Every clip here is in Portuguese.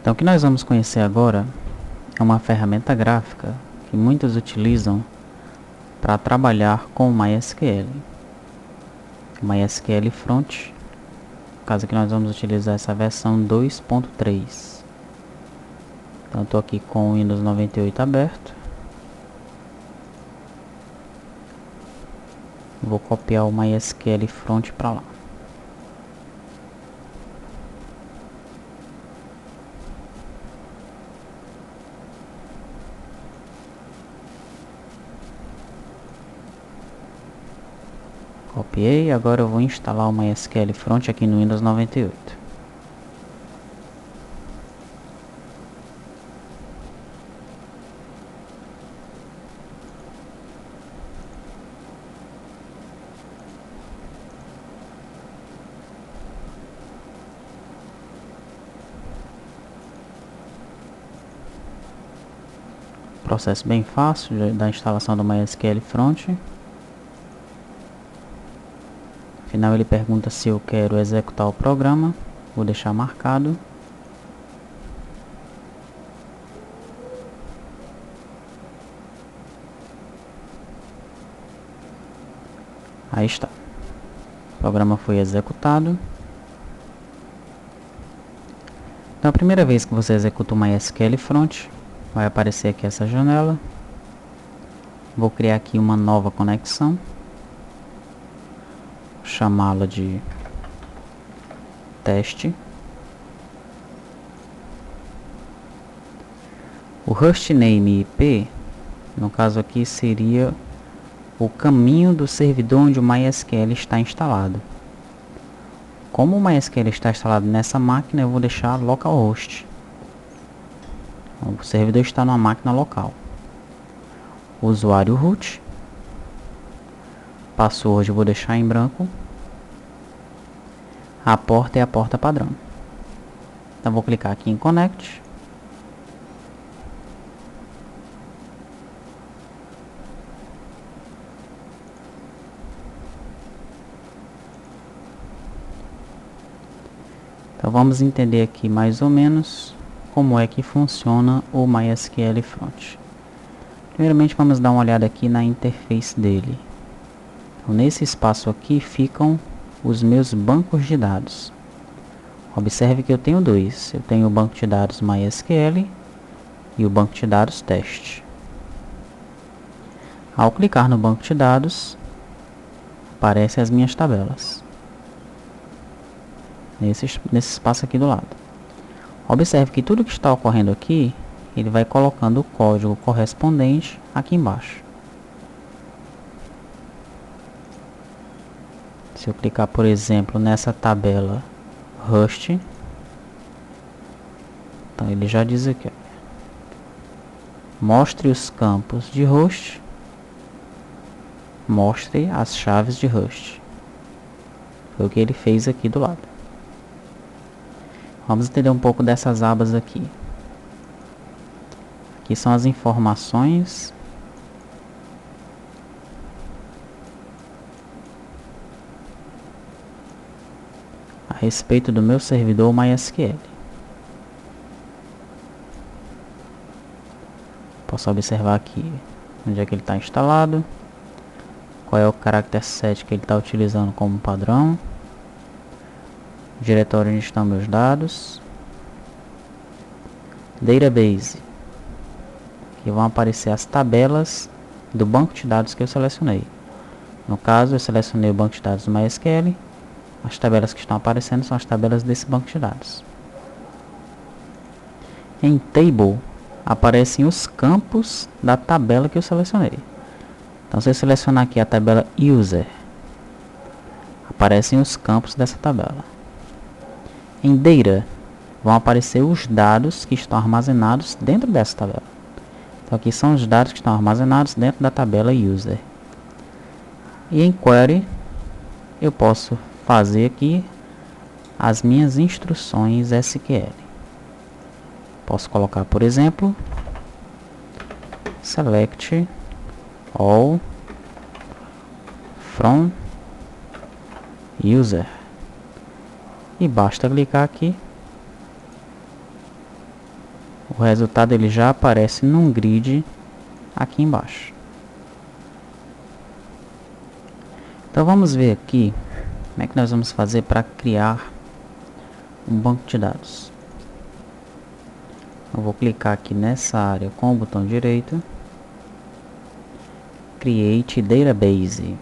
Então, o que nós vamos conhecer agora é uma ferramenta gráfica que muitos utilizam para trabalhar com o MySQL. O MySQL Front, no caso aqui nós vamos utilizar essa versão 2.3. Então, eu estou aqui com o Windows 98 aberto. Vou copiar o MySQL Front para lá. Copiei, agora eu vou instalar o MySQL Front aqui no Windows 98. Processo bem fácil da instalação do MySQL Front. Afinal, ele pergunta se eu quero executar o programa. Vou deixar marcado. Aí está. O programa foi executado. Então, a primeira vez que você executa o MySQL Front, vai aparecer aqui essa janela. Vou criar aqui uma nova conexão. Chamá-la de teste. O hostname IP, no caso aqui, seria o caminho do servidor onde o MySQL está instalado. Como o MySQL está instalado nessa máquina, eu vou deixar localhost. O servidor está numa máquina local. Usuário root. Password eu vou deixar em branco. A porta é a porta padrão. Então vou clicar aqui em Connect. Então vamos entender aqui mais ou menos como é que funciona o MySQL Front. Primeiramente vamos dar uma olhada aqui na interface dele. Então, nesse espaço aqui ficam os meus bancos de dados. Observe que eu tenho dois. Eu tenho o banco de dados MySQL e o banco de dados teste. Ao clicar no banco de dados, aparecem as minhas tabelas. Nesse espaço aqui do lado. Observe que tudo que está ocorrendo aqui, ele vai colocando o código correspondente aqui embaixo. Se eu clicar, por exemplo, nessa tabela host, então ele já diz aqui, ó, mostre os campos de host, mostre as chaves de host. Foi o que ele fez aqui do lado. Vamos entender um pouco dessas abas aqui. Aqui são as informações a respeito do meu servidor MySQL. Posso observar aqui onde é que ele está instalado, qual é o character set que ele está utilizando como padrão, o diretório onde estão meus dados, database, que vão aparecer as tabelas do banco de dados que eu selecionei. No caso, eu selecionei o banco de dados do MySQL. As tabelas que estão aparecendo são as tabelas desse banco de dados. Em Table, aparecem os campos da tabela que eu selecionei. Então, se eu selecionar aqui a tabela User, aparecem os campos dessa tabela. Em Data, vão aparecer os dados que estão armazenados dentro dessa tabela. Então, aqui são os dados que estão armazenados dentro da tabela User. E em Query, eu posso fazer aqui as minhas instruções SQL. Posso colocar, por exemplo, select all from user. E basta clicar aqui O resultado ele já aparece num grid aqui embaixo. Então vamos ver aqui como é que nós vamos fazer para criar um banco de dados. Eu vou clicar aqui nessa área com o botão direito, Create Database.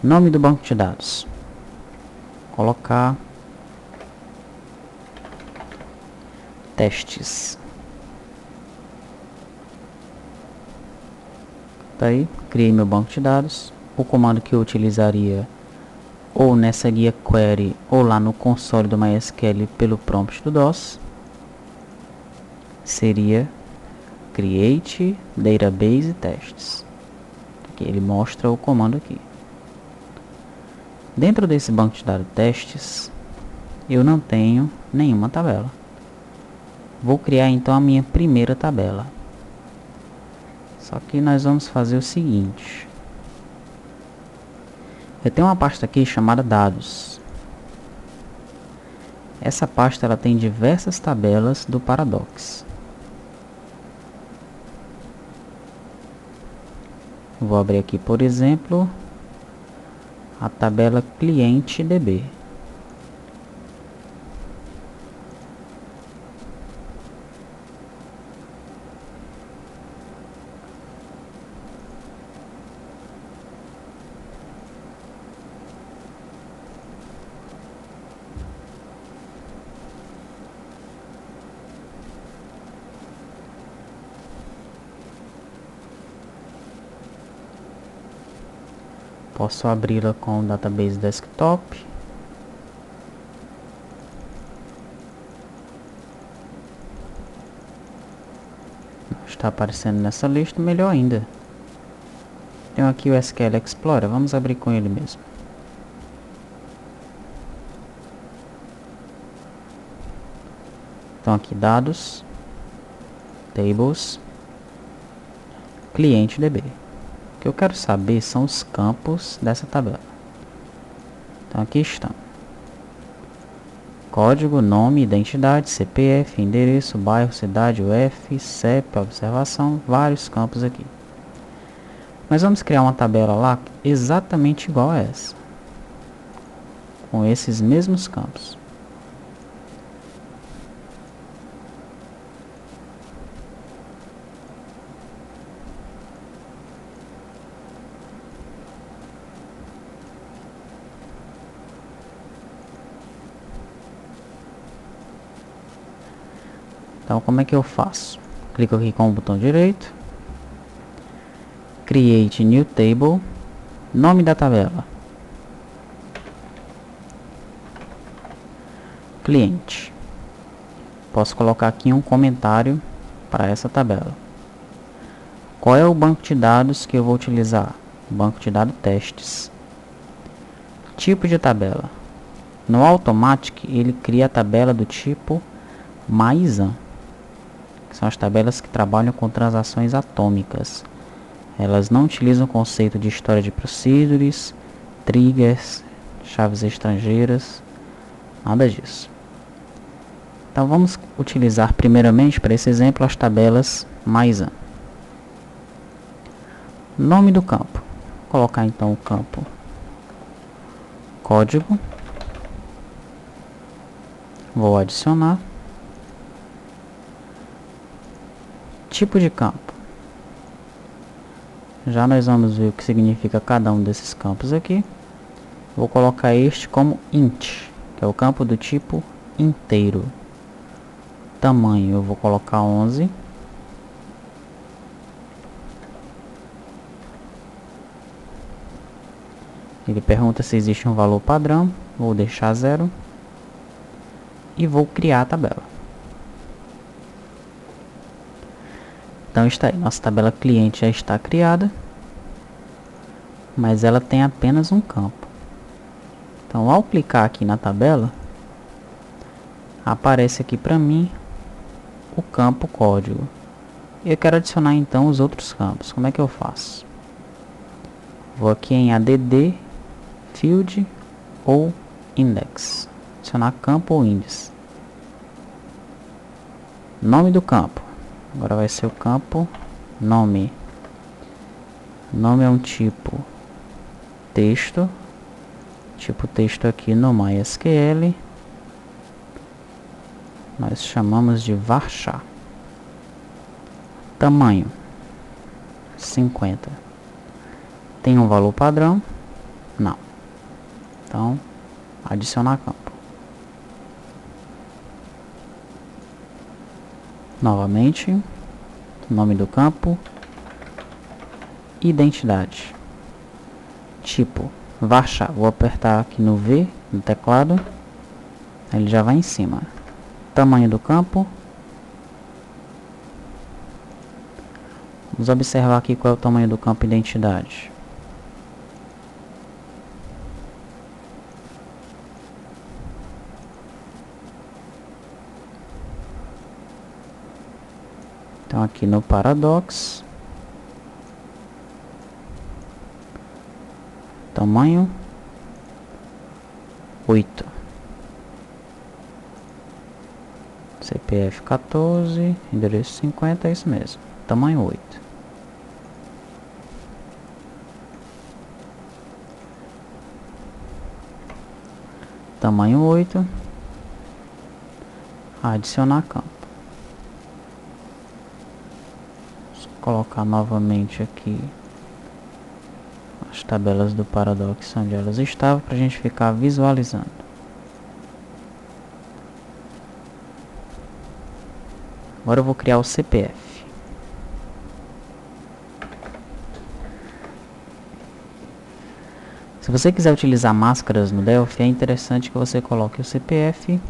Nome do banco de dados, colocar testes. Daí, criei meu banco de dados. O comando que eu utilizaria ou nessa guia query ou lá no console do MySQL pelo prompt do DOS seria create database tests. Aqui ele mostra o comando aqui. Dentro desse banco de dados testes, eu não tenho nenhuma tabela. Vou criar então a minha primeira tabela. Só que nós vamos fazer o seguinte. Eu tenho uma pasta aqui chamada dados. Essa pasta ela tem diversas tabelas do Paradox. Vou abrir aqui, por exemplo, a tabela cliente DB. Posso abri-la com o Database Desktop. Está aparecendo nessa lista, melhor ainda. Tenho aqui o SQL Explorer, vamos abrir com ele mesmo. Então aqui dados, tables, cliente DB. O que eu quero saber são os campos dessa tabela. Então aqui estão: código, nome, identidade, CPF, endereço, bairro, cidade, UF, CEP, observação, vários campos aqui. Nós vamos criar uma tabela lá exatamente igual a essa, com esses mesmos campos. Então, como é que eu faço? Clico aqui com o botão direito, Create New Table, nome da tabela, cliente. Posso colocar aqui um comentário para essa tabela. Qual é o banco de dados que eu vou utilizar? Banco de dados testes. Tipo de tabela. No Automatic, ele cria a tabela do tipo MySAM, que são as tabelas que trabalham com transações atômicas. Elas não utilizam o conceito de história de procedures, triggers, chaves estrangeiras, nada disso. Então vamos utilizar primeiramente para esse exemplo as tabelas MySAM. Nome do campo. Vou colocar então o campo código. Vou adicionar. Tipo de campo. Já nós vamos ver o que significa cada um desses campos aqui. Vou colocar este como int, que é o campo do tipo inteiro. Tamanho eu vou colocar 11. Ele pergunta se existe um valor padrão. Vou deixar 0. E vou criar a tabela. Então está aí, nossa tabela cliente já está criada, mas ela tem apenas um campo. Então ao clicar aqui na tabela, aparece aqui para mim o campo código. E eu quero adicionar então os outros campos. Como é que eu faço? Vou aqui em add, field ou index, adicionar campo ou índice. Nome do campo. Agora vai ser o campo nome. Nome é um tipo texto. Tipo texto aqui no MySQL. Nós chamamos de varchar. Tamanho 50. Tem um valor padrão? Não. Então, adicionar campo. Novamente, nome do campo, identidade. Tipo, varchar. Vou apertar aqui no V no teclado, ele já vai em cima. Tamanho do campo. Vamos observar aqui qual é o tamanho do campo identidade. Então aqui no Paradox, tamanho 8, CPF 14, endereço 50, é isso mesmo, tamanho 8. Tamanho 8, adicionar campo. Colocar novamente aqui as tabelas do Paradox onde elas estavam para a gente ficar visualizando. Agora eu vou criar o CPF. Se você quiser utilizar máscaras no Delphi, é interessante que você coloque o CPF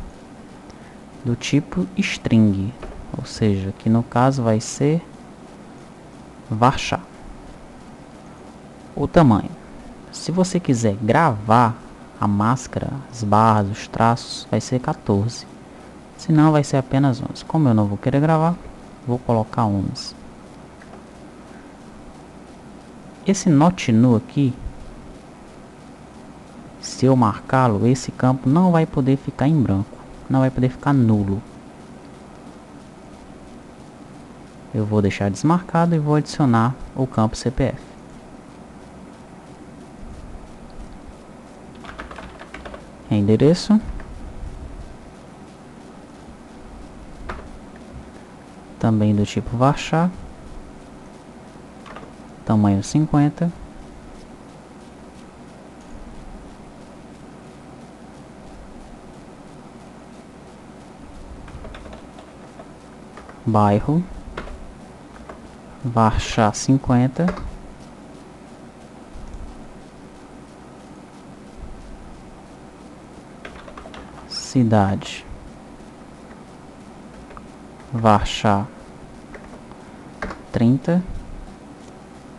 do tipo string, ou seja, que no caso vai ser varchar. O tamanho. Se você quiser gravar a máscara, as barras, os traços, vai ser 14. Se não, vai ser apenas 11. Como eu não vou querer gravar, vou colocar 11. Esse not nu aqui, se eu marcá-lo, esse campo não vai poder ficar em branco, não vai poder ficar nulo. Eu vou deixar desmarcado e vou adicionar o campo CPF. Endereço. Também do tipo varchar. Tamanho 50. Bairro. Varchar 50. Cidade. Varchar 30.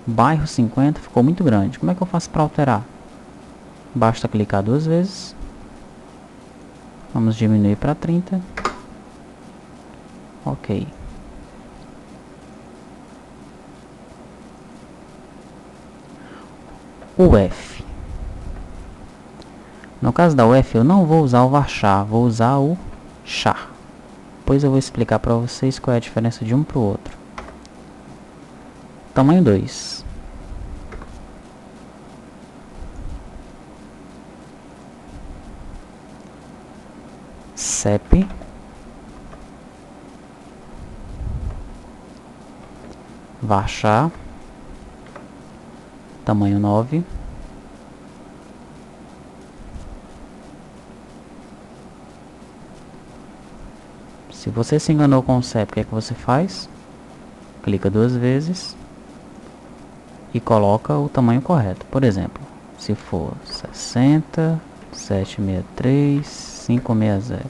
Bairro 50. Ficou muito grande. Como é que eu faço para alterar? Basta clicar 2 vezes. Vamos diminuir para 30. Ok. UF. No caso da UF, eu não vou usar o varchar, vou usar o char. Depois eu vou explicar para vocês qual é a diferença de um para o outro. Tamanho 2. CEP. Varchar. Tamanho 9. Se você se enganou com o CEP, o que é que você faz? Clica 2 vezes e coloca o tamanho correto. Por exemplo, se for 60, 763, 560.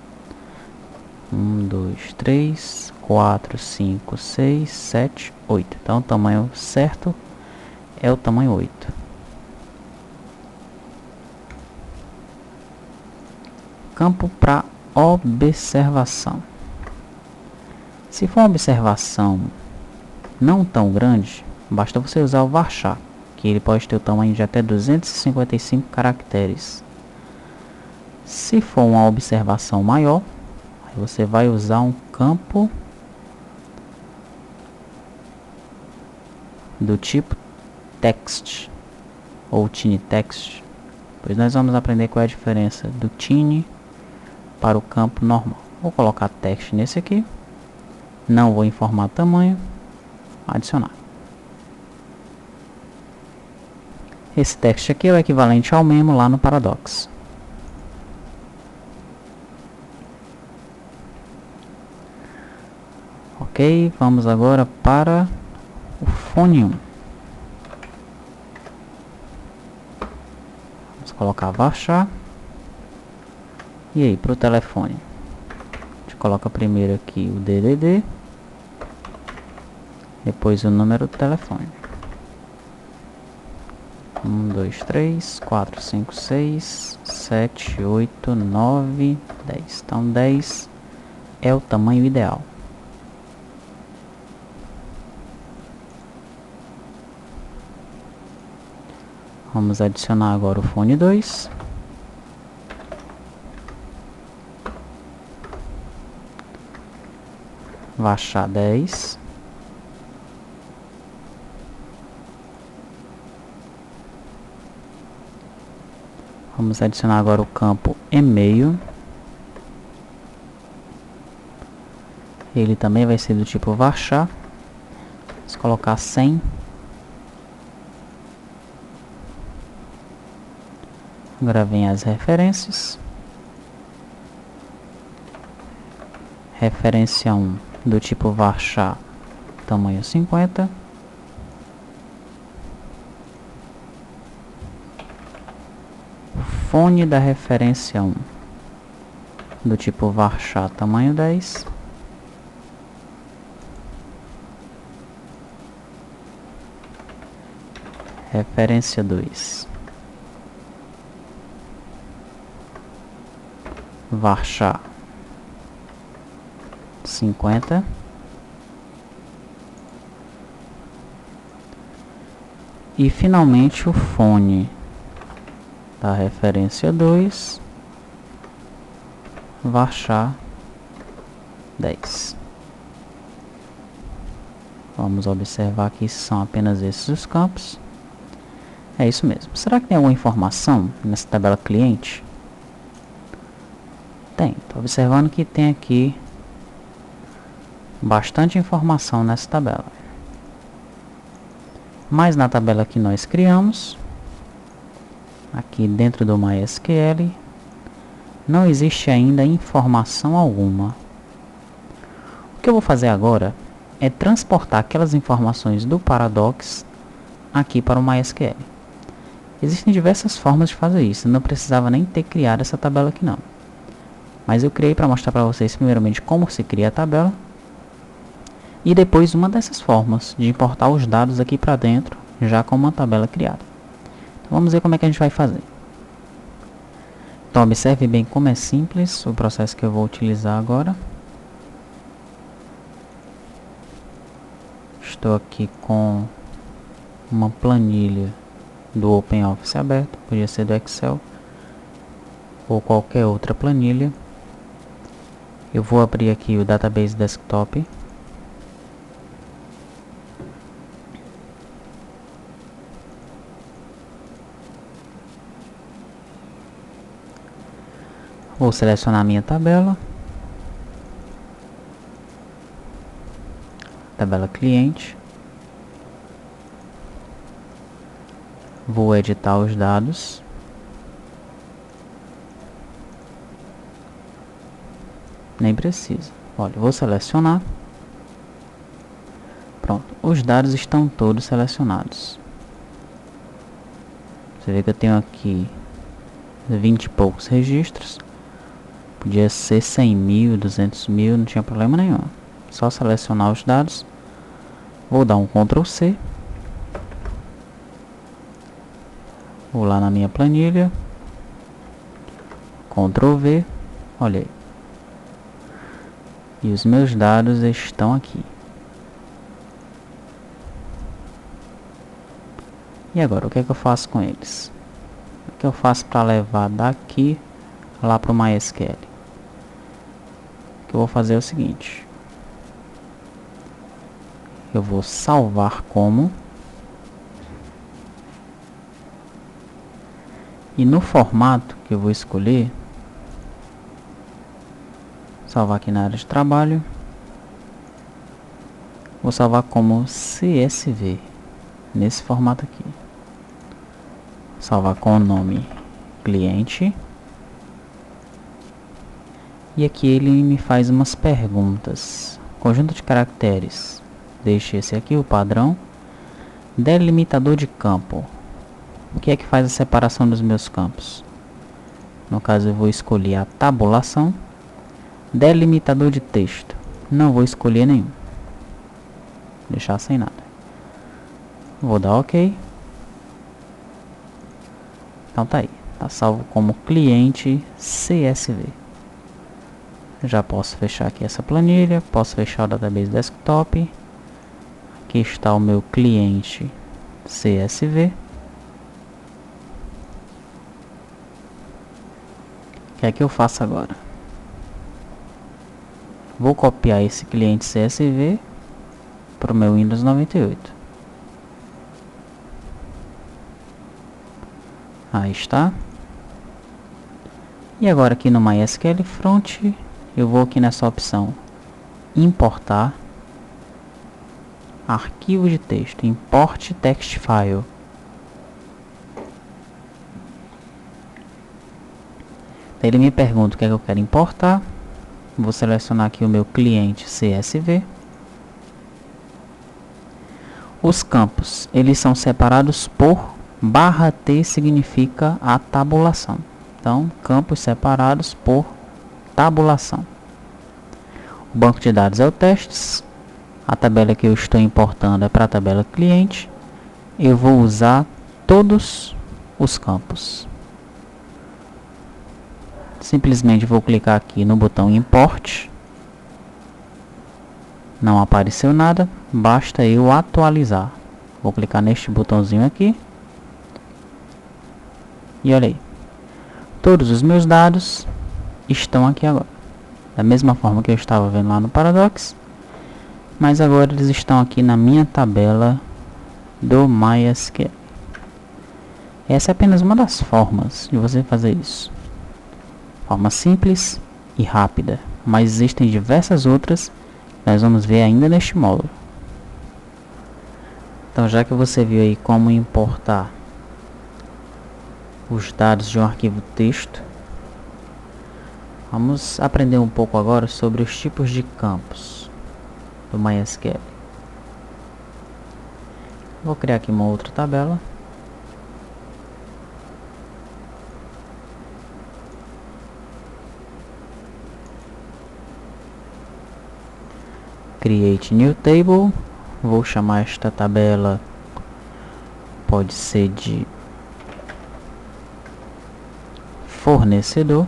1, 2, 3, 4, 5, 6, 7, 8. Então o tamanho certo é o tamanho 8. Campo para observação. Se for uma observação não tão grande, basta você usar o varchar, que ele pode ter o tamanho de até 255 caracteres. Se for uma observação maior, aí você vai usar um campo do tipo text ou tiny text, pois nós vamos aprender qual é a diferença do tiny para o campo normal. Vou colocar text nesse aqui, não vou informar tamanho, adicionar. Esse text aqui é o equivalente ao memo lá no Paradox. Ok, vamos agora para o fone 1. Vamos colocar varchar. E aí, para o telefone, a gente coloca primeiro aqui o DDD, depois o número do telefone. 1, 2, 3, 4, 5, 6, 7, 8, 9, 10. Então 10 é o tamanho ideal. Vamos adicionar agora o fone 2. Varchar 10. Vamos adicionar agora o campo e-mail. Ele também vai ser do tipo varchar. Vamos colocar 100. Agora vem as referências. Referência 1 do tipo varchar, tamanho 50. Fone da referência 1 do tipo varchar, tamanho 10. Referência 2 varchar 50. E finalmente o fone da referência 2 varchar 10. Vamos observar que são apenas esses os campos. É isso mesmo. Será que tem alguma informação nessa tabela cliente? Tem. Estou observando que tem aqui bastante informação nessa tabela. Mas na tabela que nós criamos, aqui dentro do MySQL, não existe ainda informação alguma. O que eu vou fazer agora é transportar aquelas informações do Paradox aqui para o MySQL. Existem diversas formas de fazer isso, não precisava nem ter criado essa tabela aqui não. Mas eu criei para mostrar para vocês primeiramente como se cria a tabela. E depois uma dessas formas de importar os dados aqui para dentro, já com uma tabela criada. Então vamos ver como é que a gente vai fazer. Então observe bem como é simples o processo que eu vou utilizar agora. Estou aqui com uma planilha do OpenOffice aberto, podia ser do Excel ou qualquer outra planilha. Eu vou abrir aqui o Database Desktop. Vou selecionar minha tabela. Tabela cliente. Vou editar os dados. Nem precisa. Olha, vou selecionar. Pronto, os dados estão todos selecionados. Você vê que eu tenho aqui 20 e poucos registros. Podia ser 100 mil, 200 mil, não tinha problema nenhum. Só selecionar os dados. Vou dar um Ctrl C. Vou lá na minha planilha. Ctrl V. Olha aí. E os meus dados estão aqui. E agora, o que é que eu faço com eles? O que eu faço para levar daqui lá para o MySQL? O que eu vou fazer é o seguinte. Eu vou salvar como. E no formato que eu vou escolher, salvar aqui na área de trabalho, vou salvar como CSV, nesse formato aqui. Salvar com o nome cliente. E aqui ele me faz umas perguntas. Conjunto de caracteres. Deixe esse aqui, o padrão. Delimitador de campo. O que é que faz a separação dos meus campos? No caso eu vou escolher a tabulação. Delimitador de texto. Não vou escolher nenhum. Deixar sem nada. Vou dar OK. Então tá aí. Tá salvo como cliente CSV. Já posso fechar aqui essa planilha. Posso fechar o database desktop. Aqui está o meu cliente CSV. O que é que eu faço agora? Vou copiar esse cliente CSV para o meu Windows 98. Aí está. E agora aqui no MySQL Front, eu vou aqui nessa opção importar arquivo de texto, import text file. Ele me pergunta o que é que eu quero importar. Vou selecionar aqui o meu cliente CSV. Os campos, eles são separados por /t, significa a tabulação. Então, campos separados por tabulação. O banco de dados é o testes. A tabela que eu estou importando é para a tabela cliente. Eu vou usar todos os campos. Simplesmente vou clicar aqui no botão import. Não apareceu nada, basta eu atualizar. Vou clicar neste botãozinho aqui. E olha aí. Todos os meus dados estão aqui agora. Da mesma forma que eu estava vendo lá no Paradox. Mas agora eles estão aqui na minha tabela do MySQL. Essa é apenas uma das formas de você fazer isso. Forma simples e rápida. Mas existem diversas outras que nós vamos ver ainda neste módulo. Então, já que você viu aí como importar os dados de um arquivo texto, vamos aprender um pouco agora sobre os tipos de campos do MySQL. Vou criar aqui uma outra tabela. Create new table. Vou chamar esta tabela, pode ser de fornecedor.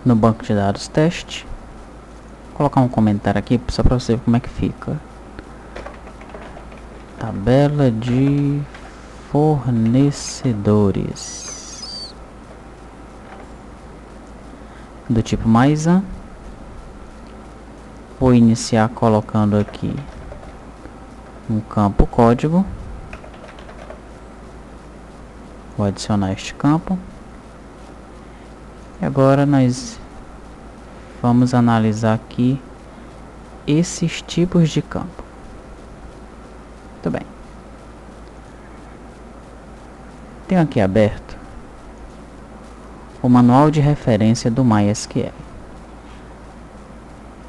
No banco de dados teste. Vou colocar um comentário aqui só para você ver como é que fica. Tabela de fornecedores. Do tipo MySQL. Vou iniciar colocando aqui um campo código. Vou adicionar este campo. E agora nós vamos analisar aqui esses tipos de campo. Muito bem. Tenho aqui aberto o manual de referência do MySQL.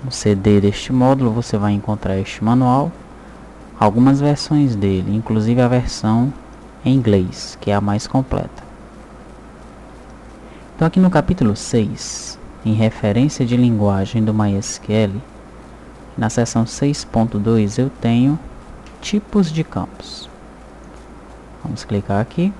No CD deste módulo você vai encontrar este manual, algumas versões dele, inclusive a versão em inglês, que é a mais completa. Então aqui no capítulo 6, em referência de linguagem do MySQL, na seção 6.2 eu tenho tipos de campos. Vamos clicar aqui.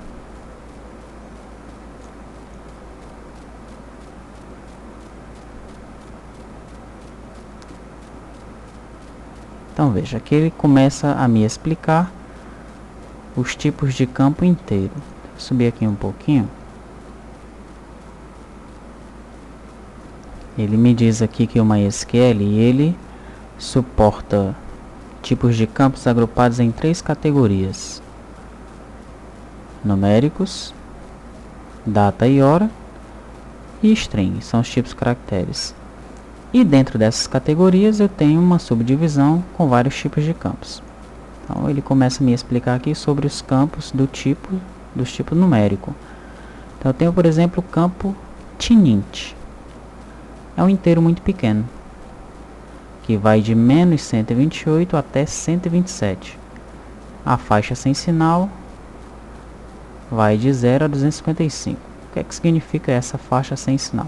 Então veja, aqui ele começa a me explicar os tipos de campo inteiro. Vou subir aqui um pouquinho. Ele me diz aqui que o MySQL ele suporta Tipos de campos agrupados em 3 categorias: numéricos, data e hora, e string, são os tipos de caracteres. E dentro dessas categorias eu tenho uma subdivisão com vários tipos de campos. Então ele começa a me explicar aqui sobre os campos dos tipos numérico. Então eu tenho, por exemplo, o campo tinint. É um inteiro muito pequeno, que vai de menos 128 até 127. A faixa sem sinal vai de 0 a 255. O que é que significa essa faixa sem sinal?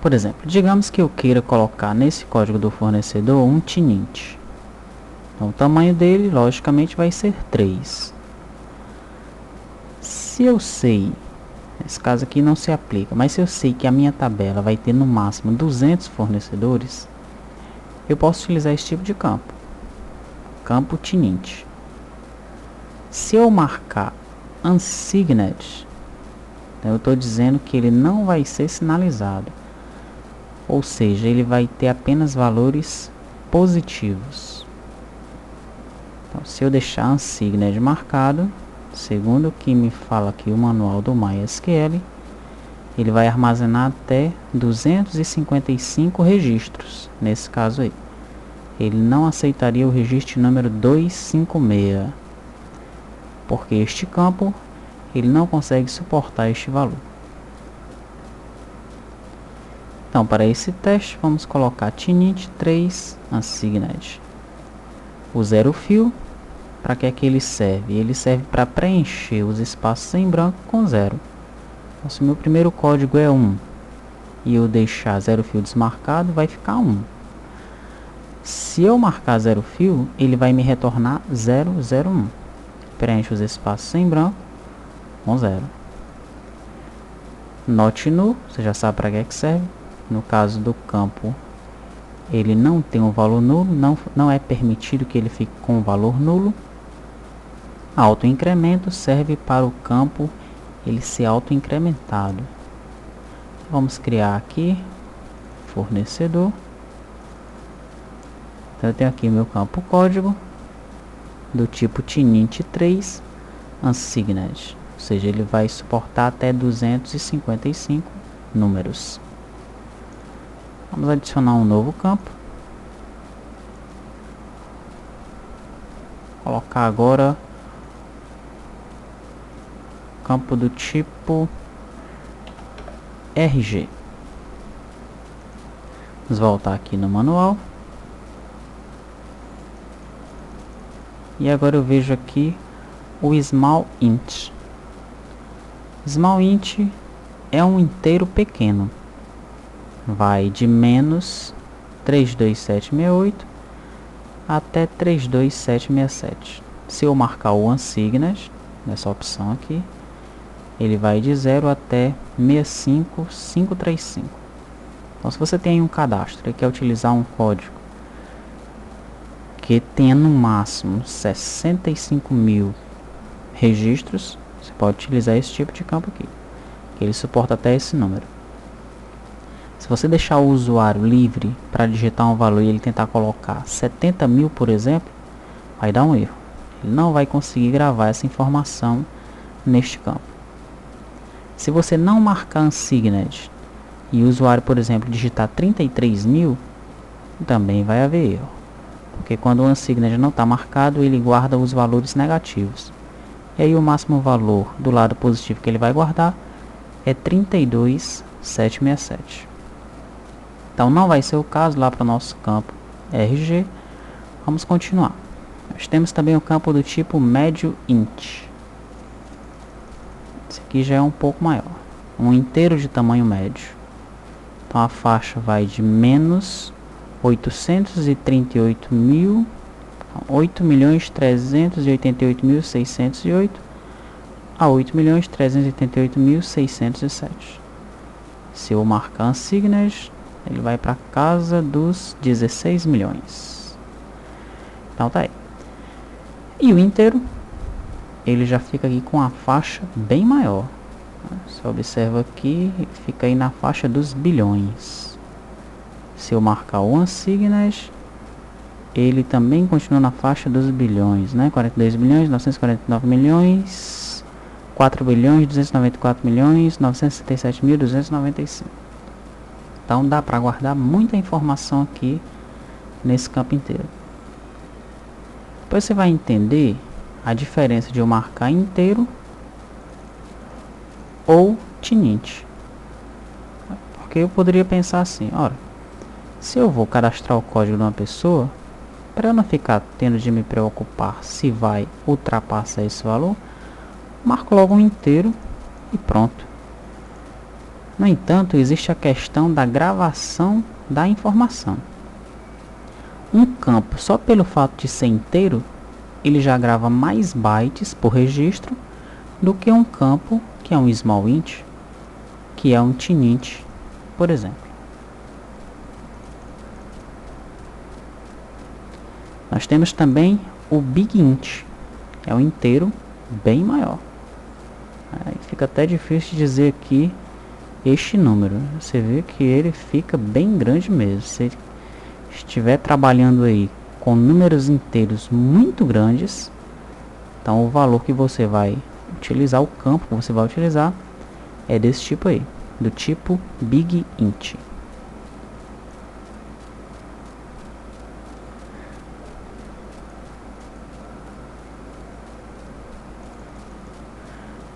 Por exemplo, digamos que eu queira colocar nesse código do fornecedor um tinint. Então o tamanho dele, logicamente, vai ser 3. Se eu sei, nesse caso aqui não se aplica, mas se eu sei que a minha tabela vai ter no máximo 200 fornecedores, eu posso utilizar esse tipo de campo, campo tinint. Se eu marcar unsigned, então eu estou dizendo que ele não vai ser sinalizado, ou seja, ele vai ter apenas valores positivos. Então, se eu deixar unsigned marcado, segundo o que me fala aqui o manual do MySQL, ele vai armazenar até 255 registros. Nesse caso aí, ele não aceitaria o registro número 256, porque este campo ele não consegue suportar este valor. Então, para esse teste, vamos colocar tinint 3 unsigned. O zero fill, para que é que ele serve? Ele serve para preencher os espaços em branco com 0. Então, se o meu primeiro código é 1 e eu deixar zero fill desmarcado, vai ficar 1. Se eu marcar zero fill, ele vai me retornar 001. Preenche os espaços em branco com 0. Not null, você já sabe para que é que serve. No caso do campo, ele não tem um valor nulo, não é permitido que ele fique com um valor nulo. Autoincremento serve para o campo ele ser autoincrementado. Vamos criar aqui fornecedor. Então eu tenho aqui meu campo código do tipo tinint3 unsigned, ou seja, ele vai suportar até 255 números. Vamos adicionar um novo campo. Colocar agora campo do tipo RG. Vamos voltar aqui no manual. E agora eu vejo aqui o small int. Small int é um inteiro pequeno. Vai de menos 32768 até 32767. Se eu marcar o unsigned, nessa opção aqui, ele vai de 0 até 65535. Então, se você tem um cadastro e quer utilizar um código que tenha no máximo 65.000 registros, você pode utilizar esse tipo de campo aqui, que ele suporta até esse número. Se você deixar o usuário livre para digitar um valor e ele tentar colocar 70.000, por exemplo, vai dar um erro. Ele não vai conseguir gravar essa informação neste campo. Se você não marcar unsigned e o usuário, por exemplo, digitar 33.000, também vai haver erro. Porque quando o unsigned não está marcado, ele guarda os valores negativos. E aí o máximo valor do lado positivo que ele vai guardar é 32.767. Então não vai ser o caso lá para o nosso campo RG. Vamos continuar. Nós temos também o campo do tipo médio int. Esse aqui já é um pouco maior. Um inteiro de tamanho médio. Então a faixa vai de menos 8.388.608 a 8.388.607. Se eu marcar unsigned, ele vai para casa dos 16 milhões. Então tá aí. E o inteiro, ele já fica aqui com a faixa bem maior. Você observa aqui, fica aí na faixa dos bilhões. Se eu marcar o unsigned, ele também continua na faixa dos bilhões, né? 42 bilhões, 949 milhões, 4 bilhões, 294 milhões, 967.295. Então dá para guardar muita informação aqui nesse campo inteiro. Depois você vai entender a diferença de eu marcar inteiro ou tininte. Porque eu poderia pensar assim, ora, se eu vou cadastrar o código de uma pessoa, para eu não ficar tendo de me preocupar se vai ultrapassar esse valor, marco logo um inteiro e pronto. No entanto, existe a questão da gravação da informação. Um campo, só pelo fato de ser inteiro, ele já grava mais bytes por registro do que um campo que é um small int, que é um tinint, por exemplo. Nós temos também o big int, é um inteiro bem maior. Aí fica até difícil de dizer aqui este número. Você vê que ele fica bem grande mesmo. Se estiver trabalhando aí com números inteiros muito grandes, então o valor que você vai utilizar, o campo que você vai utilizar, é desse tipo aí, do tipo big int.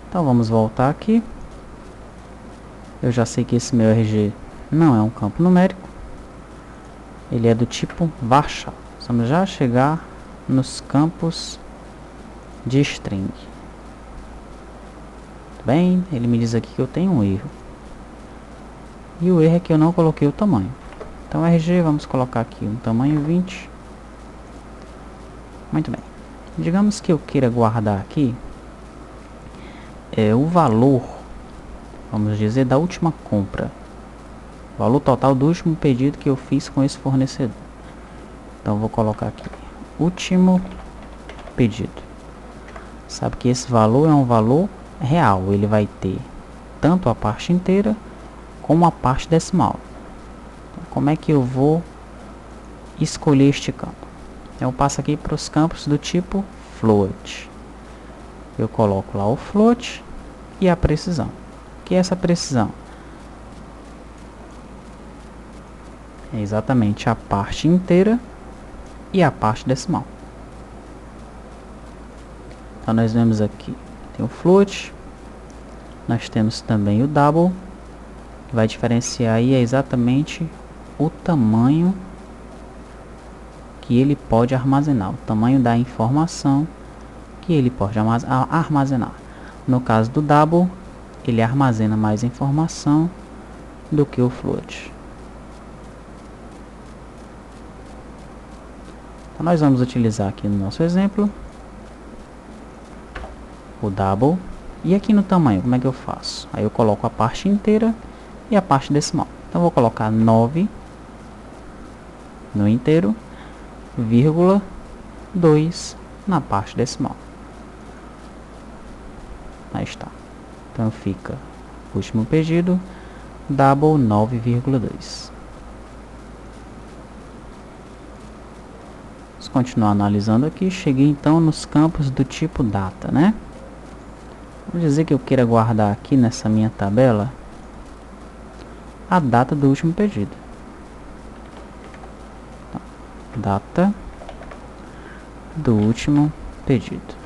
Então vamos voltar aqui. Eu já sei que esse meu RG não é um campo numérico. Ele é do tipo varchar. Vamos já chegar nos campos de string. Tudo bem? Ele me diz aqui que eu tenho um erro. E o erro é que eu não coloquei o tamanho. Então RG, vamos colocar aqui um tamanho 20. Muito bem. Digamos que eu queira guardar aqui o valor, vamos dizer, da última compra. O valor total do último pedido que eu fiz com esse fornecedor. Então vou colocar aqui, último pedido. Sabe que esse valor é um valor real. Ele vai ter tanto a parte inteira como a parte decimal. Então, como é que eu vou escolher este campo? Eu passo aqui para os campos do tipo float. Eu coloco lá o float e a precisão. O que é essa precisão? É exatamente a parte inteira e a parte decimal. Então nós vemos aqui, tem o float, nós temos também o double, que vai diferenciar aí exatamente o tamanho que ele pode armazenar, o tamanho da informação que ele pode armazenar. No caso do double, ele armazena mais informação do que o float. Então nós vamos utilizar aqui no nosso exemplo o double. E aqui no tamanho, como é que eu faço? Aí eu coloco a parte inteira e a parte decimal. Então eu vou colocar 9 no inteiro, vírgula 2 na parte decimal. Aí está. Então fica último pedido, double 9,2. Vamos continuar analisando aqui. Cheguei então nos campos do tipo data, né? Vamos dizer que eu queira guardar aqui nessa minha tabela a data do último pedido. Então, data do último pedido.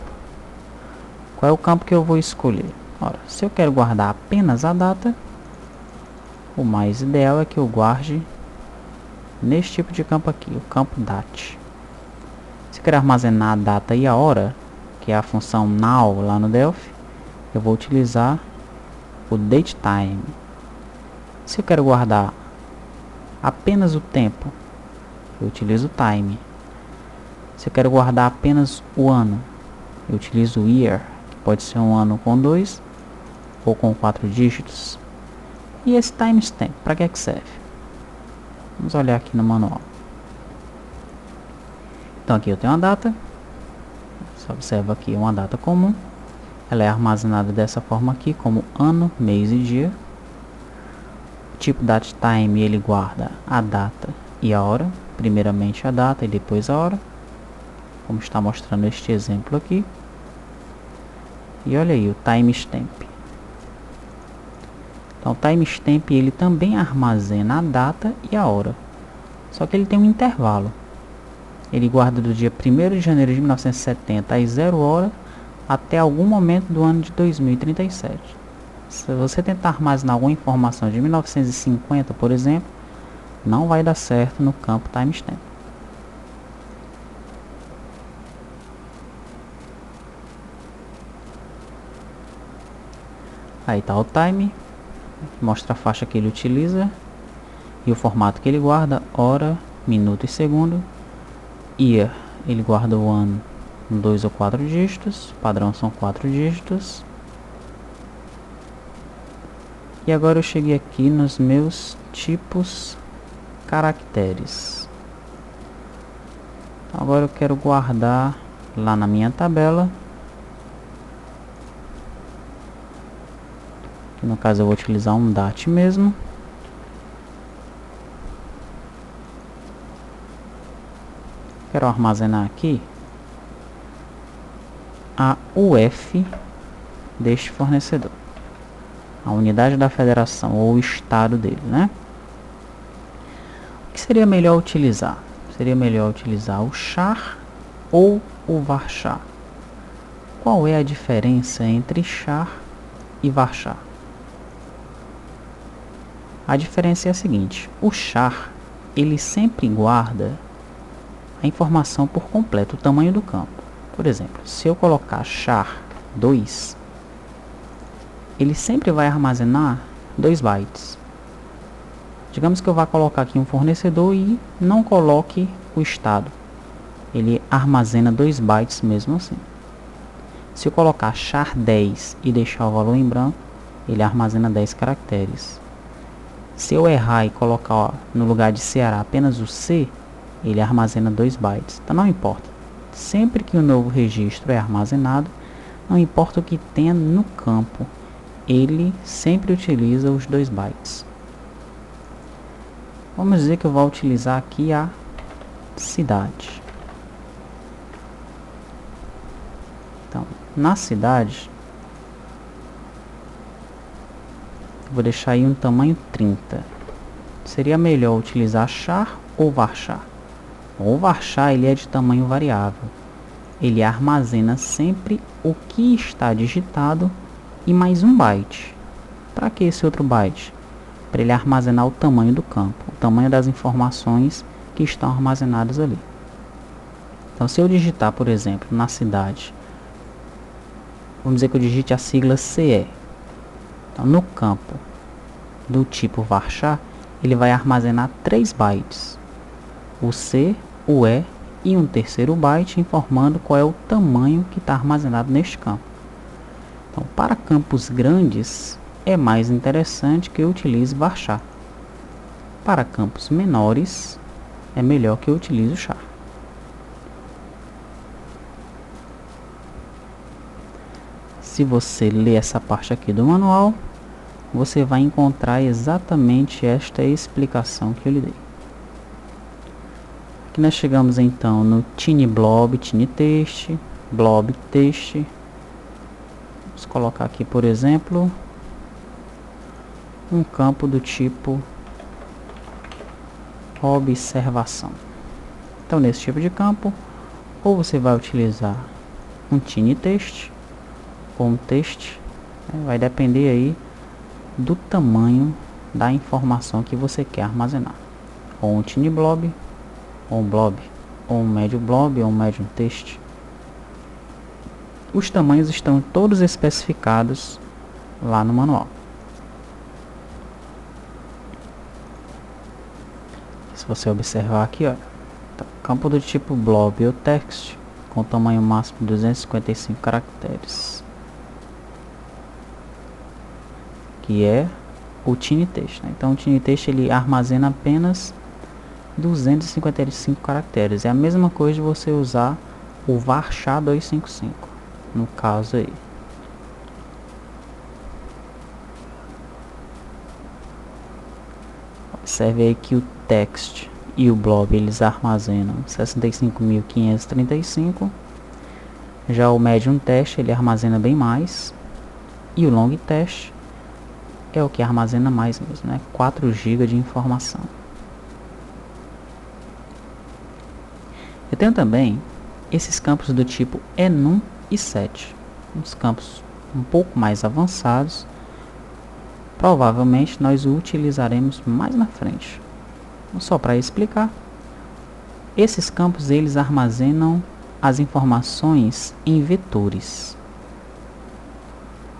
Qual é o campo que eu vou escolher? Ora, se eu quero guardar apenas a data, o mais ideal é que eu guarde neste tipo de campo aqui, o campo date. Se eu quero armazenar a data e a hora, que é a função now lá no Delphi, eu vou utilizar o datetime. Se eu quero guardar apenas o tempo, eu utilizo o time. Se eu quero guardar apenas o ano, eu utilizo o year, que pode ser um ano com 2 ou com 4 dígitos. E esse timestamp, para que serve? Vamos olhar aqui no manual. Então aqui eu tenho uma data. Você observa aqui uma data comum. Ela é armazenada dessa forma aqui, como ano, mês e dia. tipo datetime ele guarda a data e a hora, primeiramente a data e depois a hora, como está mostrando este exemplo aqui. E olha aí o timestamp. Então o timestamp ele também armazena a data e a hora, só que ele tem um intervalo. Ele guarda do dia 1º de janeiro de 1970 às 0 horas até algum momento do ano de 2037. Se você tentar armazenar alguma informação de 1950, por exemplo, não vai dar certo no campo timestamp. Aí está o time, mostra a faixa que ele utiliza e o formato que ele guarda, hora, minuto e segundo. Year, ele guarda o ano com 2 ou 4 dígitos, padrão são 4 dígitos. E agora eu cheguei aqui nos meus tipos caracteres. Então agora eu quero guardar lá na minha tabela. Aqui no caso eu vou utilizar um DAT mesmo. Quero armazenar aqui a UF deste fornecedor, a unidade da federação ou o estado dele, né? O que seria melhor utilizar? Seria melhor utilizar o char ou o varchar? Qual é a diferença entre char e varchar? A diferença é a seguinte: o char ele sempre guarda a informação por completo, o tamanho do campo. Por exemplo, se eu colocar char 2, ele sempre vai armazenar 2 bytes. Digamos que eu vá colocar aqui um fornecedor e não coloque o estado. Ele armazena 2 bytes mesmo assim. Se eu colocar char 10 e deixar o valor em branco, ele armazena 10 caracteres. Se eu errar e colocar no lugar de Ceará apenas o C, ele armazena 2 bytes. Então não importa. Sempre que um novo registro é armazenado, não importa o que tenha no campo, ele sempre utiliza os 2 bytes. Vamos dizer que eu vou utilizar aqui a cidade. Então, na cidade, vou deixar aí um tamanho 30. Seria melhor utilizar char ou varchar? O varchar ele é de tamanho variável. Ele armazena sempre o que está digitado e mais um byte. Para que esse outro byte? Para ele armazenar o tamanho do campo, o tamanho das informações que estão armazenadas ali. Então, se eu digitar, por exemplo, na cidade, vamos dizer que eu digite a sigla CE. Então, no campo do tipo varchar, ele vai armazenar 3 bytes. O C, o E e um terceiro byte informando qual é o tamanho que está armazenado neste campo. Então, para campos grandes, é mais interessante que eu utilize varchar. Para campos menores, é melhor que eu utilize o char. Se você ler essa parte aqui do manual, você vai encontrar exatamente esta explicação que eu lhe dei. Aqui nós chegamos então no TinyBlob, TinyText, BlobText. Vamos colocar aqui, por exemplo, um campo do tipo observação. Então, nesse tipo de campo, ou você vai utilizar um TinyText ou um text, vai depender aí do tamanho da informação que você quer armazenar. Ou um TinyBlob, ou um blob, ou um médio blob, ou um médio text. Os tamanhos estão todos especificados lá no manual. Se você observar aqui, ó, campo do tipo blob ou text com tamanho máximo de 255 caracteres, que é o TinyText, né? Então o TinyText ele armazena apenas 255 caracteres. É a mesma coisa de você usar o varchar 255 no caso aí. Observe aí que o text e o blob eles armazenam 65.535. Já o medium test ele armazena bem mais. E o long test é o que armazena mais mesmo, né? 4 GB de informação. Eu tenho também esses campos do tipo enum e set. Uns campos um pouco mais avançados. Provavelmente nós o utilizaremos mais na frente. Só para explicar, esses campos eles armazenam as informações em vetores.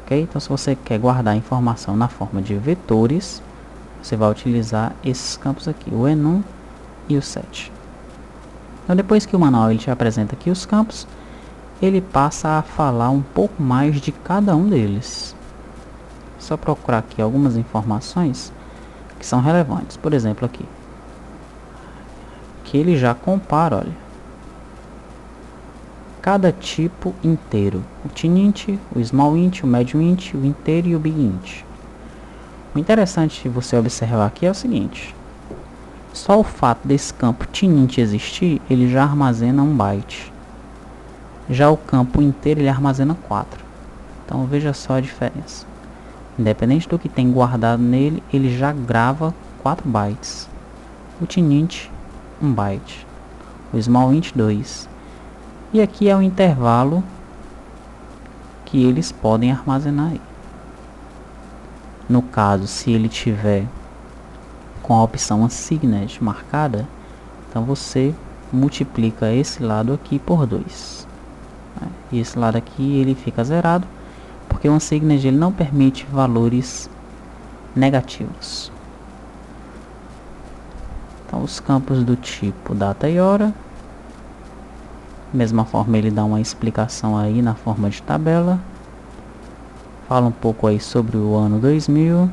Ok? Então se você quer guardar a informação na forma de vetores, você vai utilizar esses campos aqui, o enum e o set. Então depois que o manual ele te apresenta aqui os campos, ele passa a falar um pouco mais de cada um deles. Só procurar aqui algumas informações que são relevantes. Por exemplo aqui, que ele já compara, olha, cada tipo inteiro, o tiny int, o small int, o medium int, o inteiro e o big int. O interessante de você observar aqui é o seguinte: só o fato desse campo tiny int existir, ele já armazena 1 byte. Já o campo inteiro ele armazena 4. Então veja só a diferença. Independente do que tem guardado nele, ele já grava 4 bytes. O tiny int 1 byte, o small int 2. E aqui é o intervalo que eles podem armazenar aí. No caso, se ele tiver com a opção assigned marcada, então você multiplica esse lado aqui por 2. E esse lado aqui ele fica zerado, porque o unsigned ele não permite valores negativos. Então os campos do tipo data e hora, mesma forma ele dá uma explicação aí na forma de tabela, fala um pouco aí sobre o ano 2000.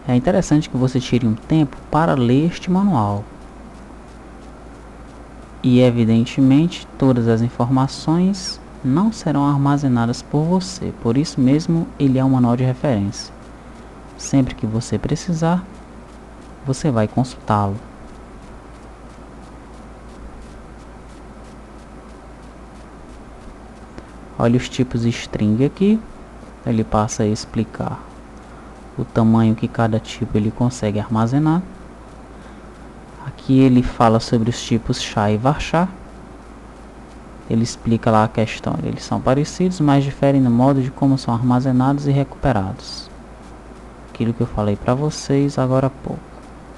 É interessante que você tire um tempo para ler este manual. E evidentemente todas as informações não serão armazenadas por você. Por isso mesmo ele é um manual de referência. Sempre que você precisar, você vai consultá-lo. Olha os tipos string aqui. Ele passa a explicar o tamanho que cada tipo ele consegue armazenar. Aqui ele fala sobre os tipos SHA e VARCHAR. Ele explica lá a questão. Eles são parecidos, mas diferem no modo de como são armazenados e recuperados. Aquilo que eu falei para vocês agora há pouco.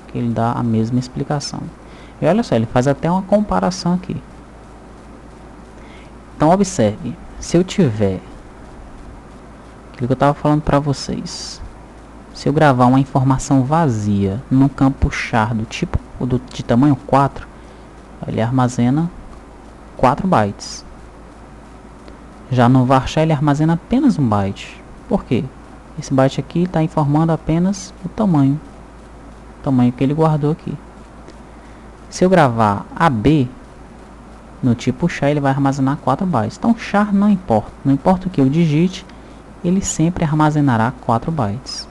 Que ele dá a mesma explicação. E olha só, ele faz até uma comparação aqui. Então observe, se eu tiver aquilo que eu estava falando para vocês, se eu gravar uma informação vazia no campo char do tipo de tamanho 4, ele armazena 4 bytes. Já no varchar ele armazena apenas 1 byte. Por quê? Esse byte aqui está informando apenas o tamanho que ele guardou aqui. Se eu gravar AB no tipo char, ele vai armazenar 4 bytes. Então char não importa o que eu digite, ele sempre armazenará 4 bytes.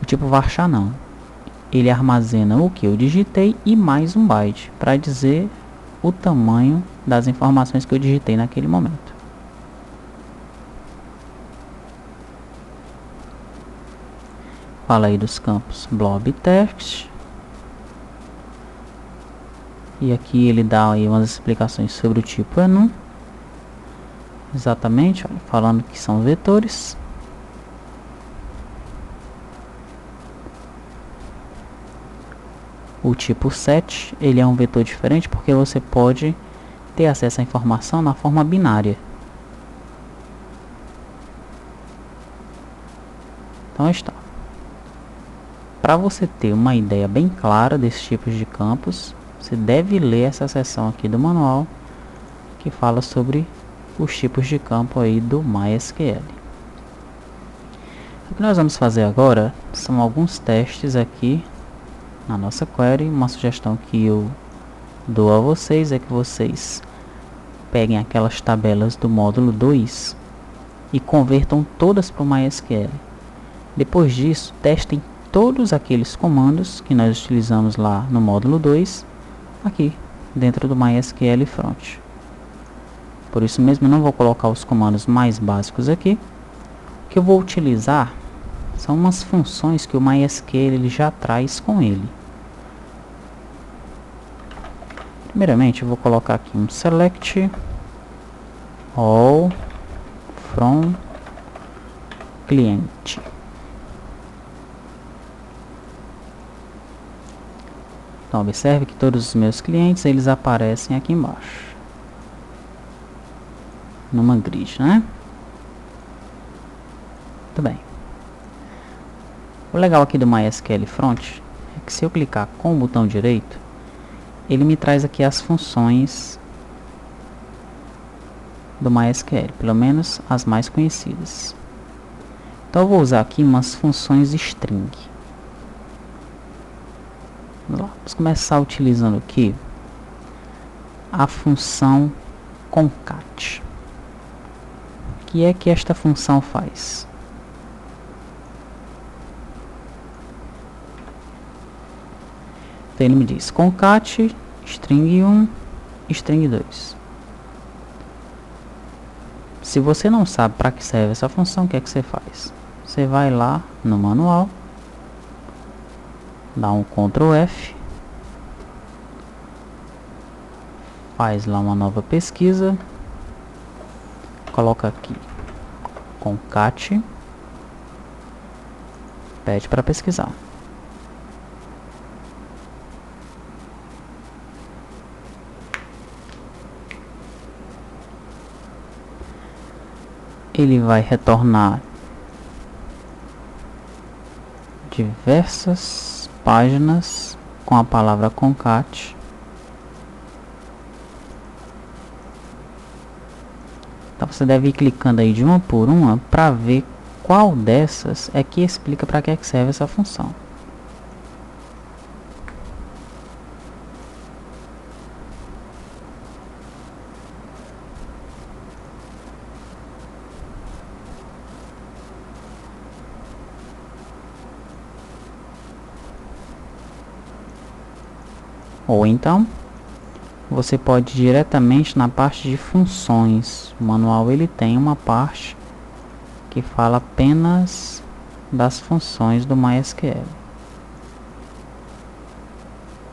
O tipo varchar não, ele armazena o que eu digitei e mais 1 byte para dizer o tamanho das informações que eu digitei naquele momento. Fala aí dos campos blob e text. E aqui ele dá aí umas explicações sobre o tipo enum. Exatamente, olha, falando que são vetores. O tipo set, ele é um vetor diferente porque você pode ter acesso à informação na forma binária. Então está. Para você ter uma ideia bem clara desses tipos de campos, você deve ler essa seção aqui do manual que fala sobre os tipos de campo aí do MySQL. O que nós vamos fazer agora são alguns testes aqui na nossa query. Uma sugestão que eu dou a vocês é que vocês peguem aquelas tabelas do módulo 2 e convertam todas para o MySQL. Depois disso, testem todos aqueles comandos que nós utilizamos lá no módulo 2 aqui dentro do MySQL Front. Por isso mesmo eu não vou colocar os comandos mais básicos aqui. O que eu vou utilizar são umas funções que o MySQL ele já traz com ele. Primeiramente eu vou colocar aqui um select all from client. Então observe que todos os meus clientes eles aparecem aqui embaixo numa grid, né? Muito bem. O legal aqui do MySQL Front é que se eu clicar com o botão direito, ele me traz aqui as funções do MySQL, pelo menos as mais conhecidas. Então eu vou usar aqui umas funções string. Vamos começar utilizando aqui a função concat. O que é que esta função faz? Então ele me diz concat string 1, string 2. Se você não sabe para que serve essa função, o que é que você faz? Você vai lá no manual, dá um Ctrl F, faz lá uma nova pesquisa, coloca aqui concat, pede para pesquisar. Ele vai retornar diversas páginas com a palavra concat. Então você deve ir clicando aí de uma por uma para ver qual dessas é que explica para que serve essa função. Ou então, você pode ir diretamente na parte de funções. O manual ele tem uma parte que fala apenas das funções do MySQL.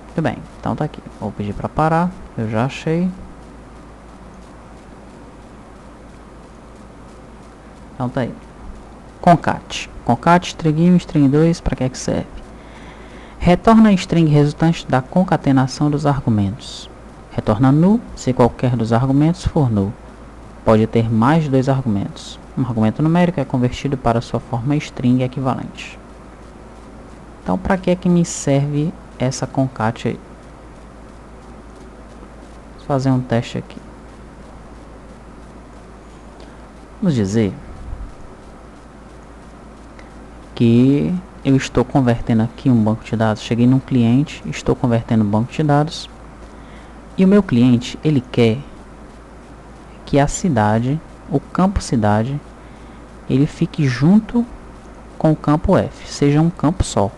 Muito bem, então tá aqui. Vou pedir para parar, eu já achei. Então tá aí. Concat. Concat string 1, string 2, para que serve? Retorna a string resultante da concatenação dos argumentos. Retorna null se qualquer dos argumentos for null. Pode ter mais de 2 argumentos. Um argumento numérico é convertido para sua forma string equivalente. Então, para que é que me serve essa concat aí? Vou fazer um teste aqui. Vamos dizer que eu estou convertendo aqui um banco de dados. Cheguei num cliente, estou convertendo um banco de dados. E o meu cliente, ele quer que a cidade, o campo cidade, ele fique junto com o campo F, seja um campo só.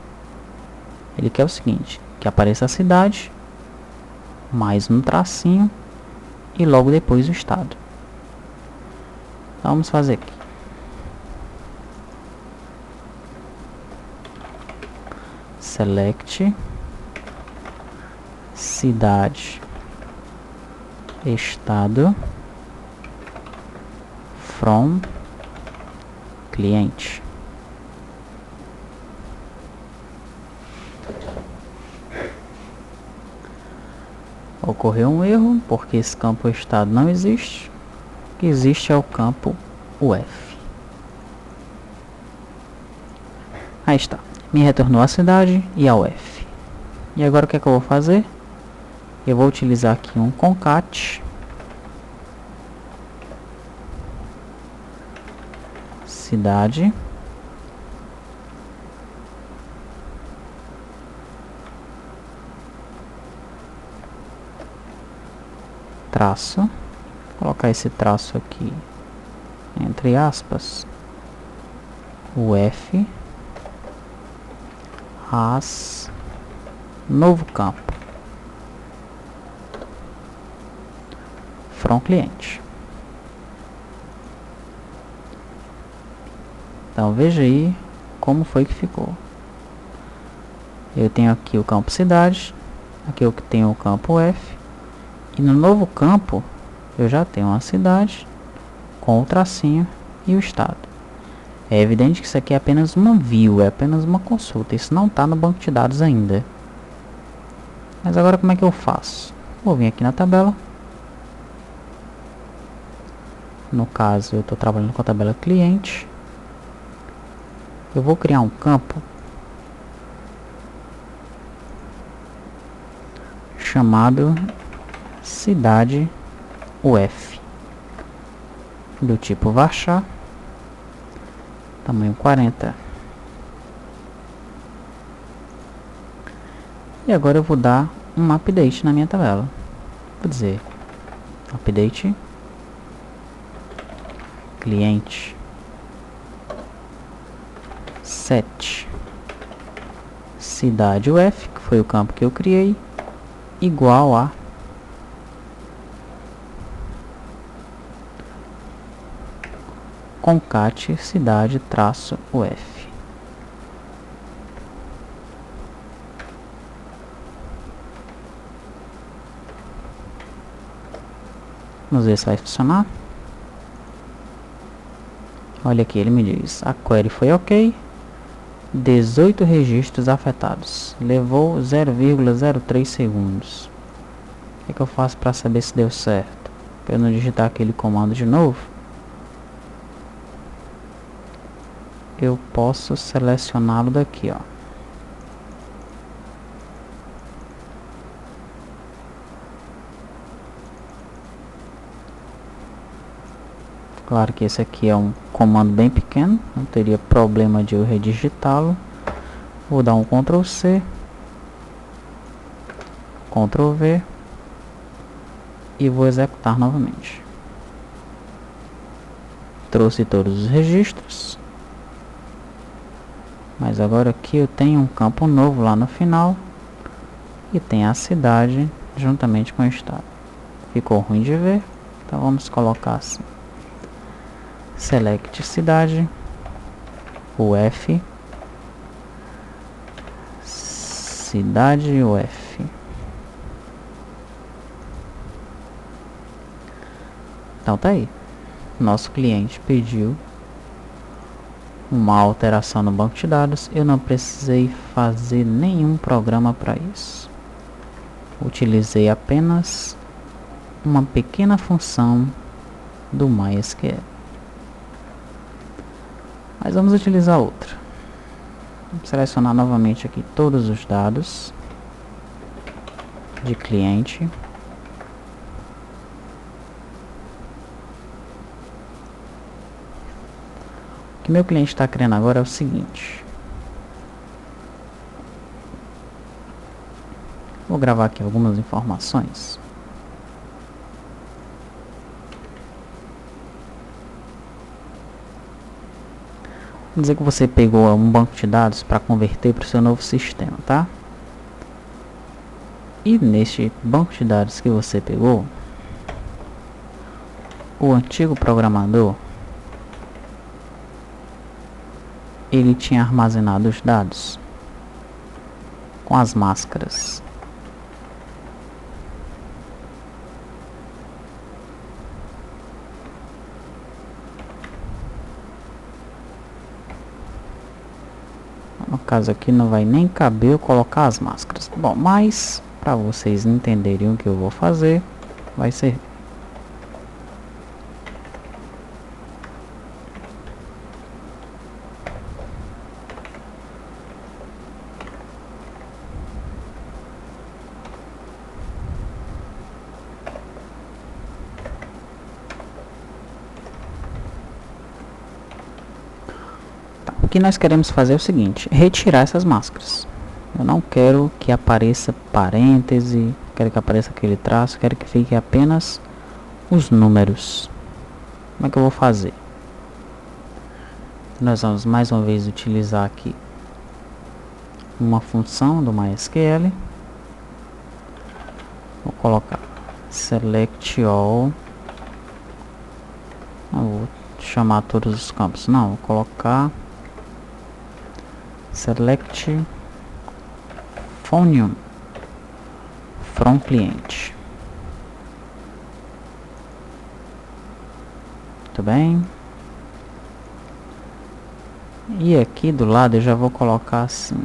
Ele quer o seguinte, que apareça a cidade, mais um tracinho e logo depois o estado. Então vamos fazer aqui. Select cidade estado from cliente. Ocorreu um erro porque esse campo estado não existe. O que existe é o campo UF. Aí está. Me retornou a cidade e a UF. E agora o que é que eu vou fazer? Eu vou utilizar aqui um concat cidade traço, vou colocar esse traço aqui entre aspas, o F, as, novo campo, from cliente. Então veja aí como foi que ficou. Eu tenho aqui o campo cidade, aqui eu tenho o campo F, e no novo campo eu já tenho uma cidade com o tracinho e o estado. É evidente que isso aqui é apenas uma view, é apenas uma consulta, isso não está no banco de dados ainda. Mas agora como é que eu faço? Vou vir aqui na tabela. No caso eu estou trabalhando com a tabela cliente. Eu vou criar um campo chamado cidade UF, do tipo varchar, tamanho 40. E agora eu vou dar um update na minha tabela. Vou dizer update cliente set cidade UF, que foi o campo que eu criei, igual a concat cidade traço UF. Vamos ver se vai funcionar. Olha aqui, ele me diz, a query foi ok, 18 registros afetados, levou 0,03 segundos. O que eu faço para saber se deu certo? Para eu não digitar aquele comando de novo, eu posso selecioná-lo daqui, ó. Claro que esse aqui é um comando bem pequeno, não teria problema de eu redigitá-lo. Vou dar um Ctrl C, Ctrl V e vou executar novamente. Trouxe todos os registros, mas agora aqui eu tenho um campo novo lá no final e tem a cidade juntamente com o estado. Ficou ruim de ver, então vamos colocar assim. Select cidade, UF, cidade UF. Então tá aí. Nosso cliente pediu uma alteração no banco de dados. Eu não precisei fazer nenhum programa para isso. Utilizei apenas uma pequena função do MySQL. Mas vamos utilizar outra. Vamos selecionar novamente aqui todos os dados de cliente. O que meu cliente está querendo agora é o seguinte. Vou gravar aqui algumas informações. Vou dizer que você pegou um banco de dados para converter para o seu novo sistema, tá? E neste banco de dados que você pegou, o antigo programador, ele tinha armazenado os dados com as máscaras. No caso aqui não vai nem caber eu colocar as máscaras. Bom, mas para vocês entenderem o que eu vou fazer, vai ser. O que nós queremos fazer é o seguinte, retirar essas máscaras. Eu não quero que apareça parêntese, quero que apareça aquele traço, quero que fique apenas os números. Como é que eu vou fazer? Nós vamos mais uma vez utilizar aqui uma função do MySQL. Vou colocar select all. Não vou chamar todos os campos, não, vou colocar select phone from client. Muito bem. E aqui do lado eu já vou colocar assim.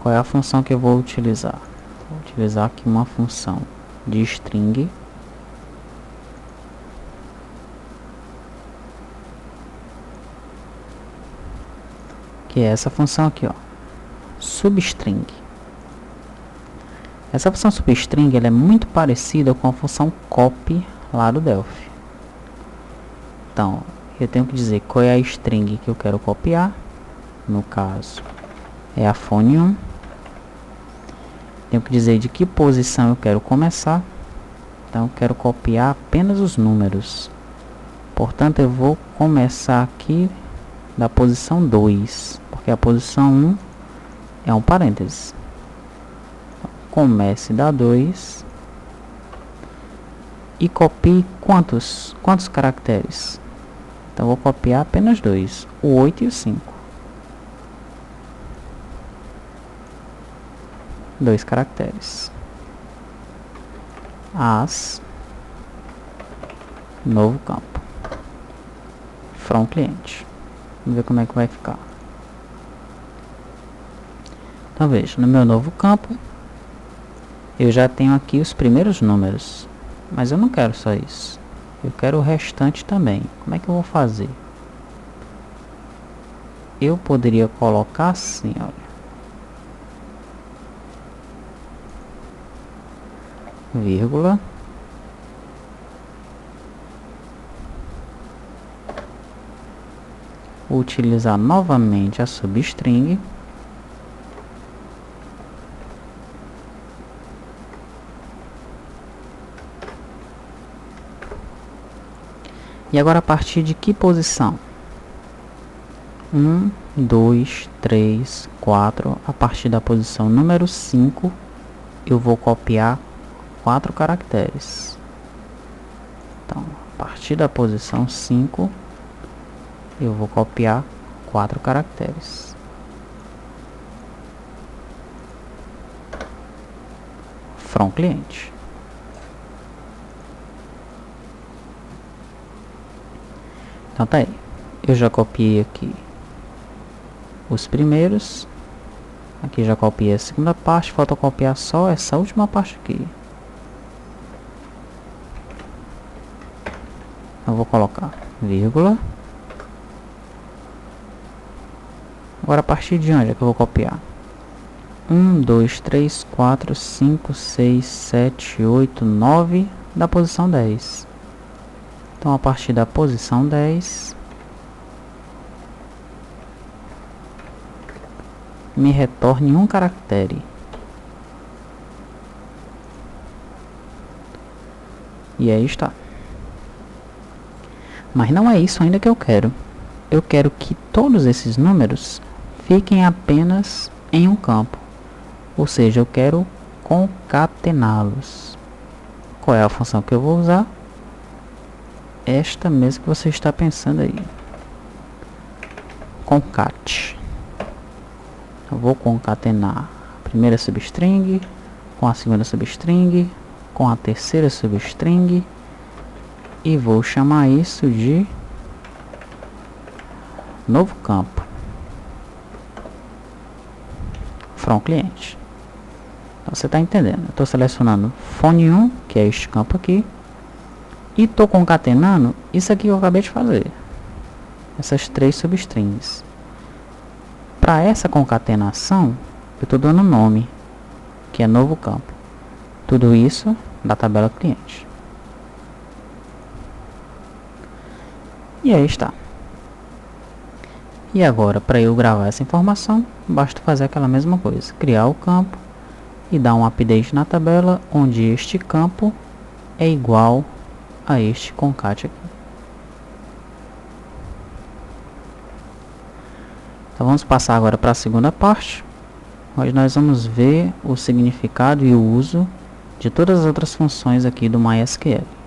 Qual é a função que eu vou utilizar? Vou utilizar aqui uma função de string. Que é essa função aqui, ó. Substring. Essa função substring ela é muito parecida com a função copy lá do Delphi. Então, eu tenho que dizer qual é a string que eu quero copiar. No caso, é a phone1. Tenho que dizer de que posição eu quero começar. Então, eu quero copiar apenas os números. Portanto, eu vou começar aqui da posição 2. Porque a posição 1 é um parênteses. Comece da 2. E copie quantos caracteres? Então, vou copiar apenas 2. O 8 e o 5. 2 caracteres. As novo campo from cliente. Vamos ver como é que vai ficar. Então veja, no meu novo campo eu já tenho aqui os primeiros números, mas eu não quero só isso, eu quero o restante também. Como é que eu vou fazer? Eu poderia colocar assim, olha, vírgula, utilizar novamente a substring, e agora a partir de que posição? 1, 2, 3, 4, a partir da posição número 5 eu vou copiar 4 caracteres. Então, a partir da posição 5 eu vou copiar 4 caracteres. From cliente. Então tá aí. Eu já copiei aqui os primeiros. Aqui já copiei a segunda parte. Falta copiar só essa última parte aqui. Eu vou colocar vírgula. Agora a partir de onde é que eu vou copiar? 1, 2, 3, 4, 5, 6, 7, 8, 9 da posição 10. Então a partir da posição 10 me retorne um caractere. E aí está. Mas não é isso ainda que eu quero. Eu quero que todos esses números fiquem apenas em um campo. Ou seja, eu quero concatená-los. Qual é a função que eu vou usar? Esta mesmo que você está pensando aí. Concat. Eu vou concatenar a primeira substring com a segunda substring com a terceira substring e vou chamar isso de novo campo from cliente. Então, você está entendendo? Eu estou selecionando phone1, que é este campo aqui, e estou concatenando isso aqui que eu acabei de fazer, essas 3 substrings. Para essa concatenação, eu estou dando nome, que é novo campo. Tudo isso da tabela cliente. E aí está. E agora, para eu gravar essa informação, basta fazer aquela mesma coisa, criar o campo e dar um update na tabela, onde este campo é igual a este concat aqui. Então vamos passar agora para a segunda parte, onde nós vamos ver o significado e o uso de todas as outras funções aqui do MySQL.